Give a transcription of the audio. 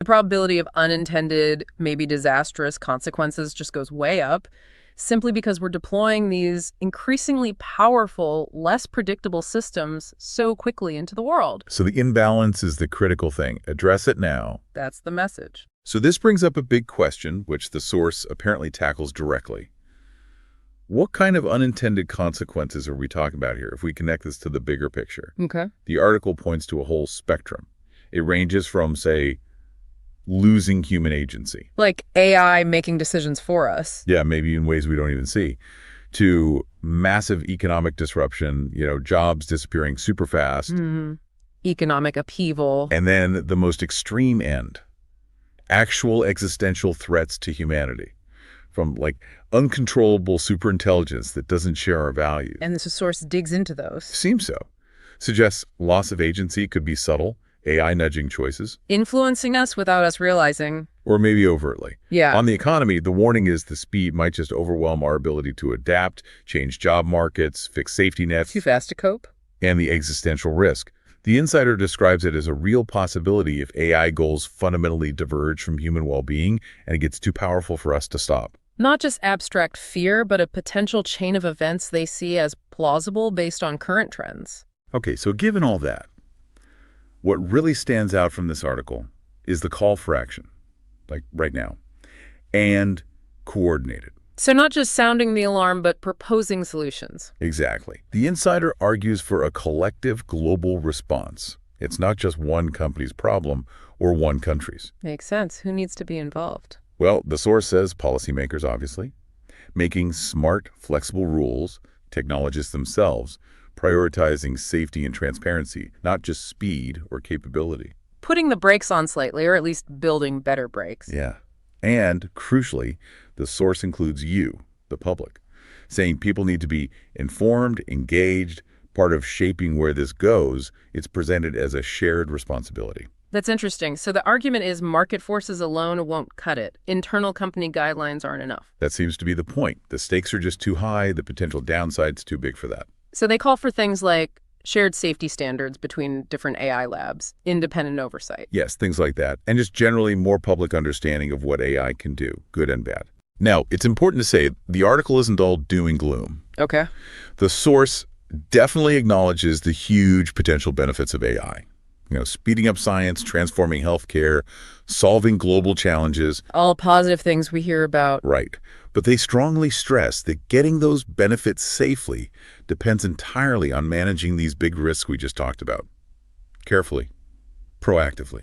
The probability of unintended, maybe disastrous consequences just goes way up, simply because we're deploying these increasingly powerful, less predictable systems so quickly into the world. So the imbalance is the critical thing. Address it now. That's the message. So this brings up a big question, which the source apparently tackles directly. What kind of unintended consequences are we talking about here if we connect this to the bigger picture? Okay. The article points to a whole spectrum. It ranges from, say, losing human agency. Like AI making decisions for us. Yeah, maybe in ways we don't even see, to massive economic disruption, jobs disappearing super fast. Economic upheaval. And then the most extreme end, actual existential threats to humanity, from uncontrollable superintelligence that doesn't share our values. And this source digs into those. Seems so. Suggests loss of agency could be subtle, AI nudging choices. Influencing us without us realizing. Or maybe overtly. Yeah. On the economy, the warning is the speed might just overwhelm our ability to adapt, change job markets, fix safety nets. Too fast to cope. And the existential risk. The insider describes it as a real possibility if AI goals fundamentally diverge from human well-being and it gets too powerful for us to stop. Not just abstract fear, but a potential chain of events they see as plausible based on current trends. Okay, so given all that, what really stands out from this article is the call for action, like right now, and coordinated. So not just sounding the alarm, but proposing solutions. Exactly. The insider argues for a collective global response. It's not just one company's problem or one country's. Makes sense. Who needs to be involved? Well, the source says policymakers, obviously, making smart, flexible rules, technologists themselves, prioritizing safety and transparency, not just speed or capability. Putting the brakes on slightly, or at least building better brakes. Yeah. And, crucially, the source includes you, the public, saying people need to be informed, engaged, part of shaping where this goes. It's presented as a shared responsibility. That's interesting. So the argument is market forces alone won't cut it. Internal company guidelines aren't enough. That seems to be the point. The stakes are just too high. The potential downside's too big for that. So they call for things like shared safety standards between different AI labs, independent oversight. Yes, things like that. And just generally more public understanding of what AI can do, good and bad. Now, it's important to say the article isn't all doom and gloom. Okay. The source definitely acknowledges the huge potential benefits of AI. Speeding up science, transforming healthcare, solving global challenges. All positive things we hear about. Right. But they strongly stress that getting those benefits safely depends entirely on managing these big risks we just talked about. Carefully, proactively.